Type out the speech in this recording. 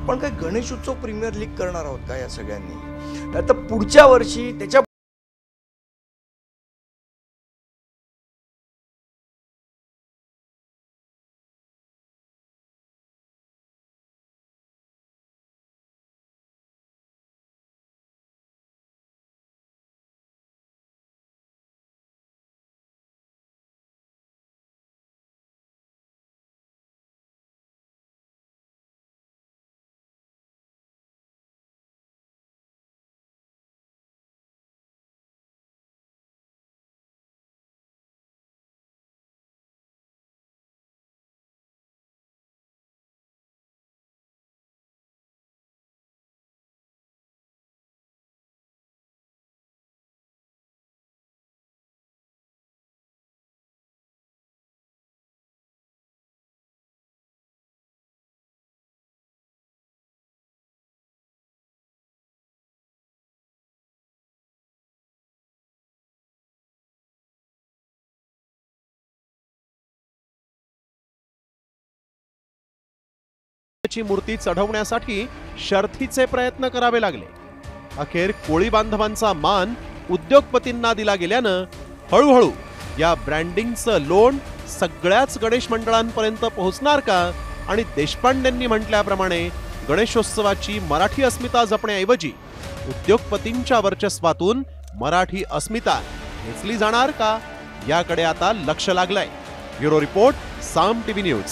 आपण काय Ganeshotsav premier league करणार आहोत का या सगळ्यांनी? आता पुढच्या वर्षी त्याच्या ची मूर्ती चढवण्यासाठी शर्थीचे प्रयत्न करावे लागले। अखेर कोळी बांधवांचा मान उद्योगपतींना दिला गेल्यानं हळूहळू या ब्रँडिंगचं लोण सगळ्याच गणेश मंडळांपर्यंत पोहोचणार का? आणि देशपांडेंनी म्हटल्याप्रमाणे गणेशोत्सवाची मराठी अस्मिता जपण्याऐवजी उद्योगपतींच्या वर्चस्वातून मराठी अस्मिता घेतली जाणार का? याकडे आता लक्ष लागलंय। ब्युरो रिपोर्ट, साम टीव्ही न्यूज।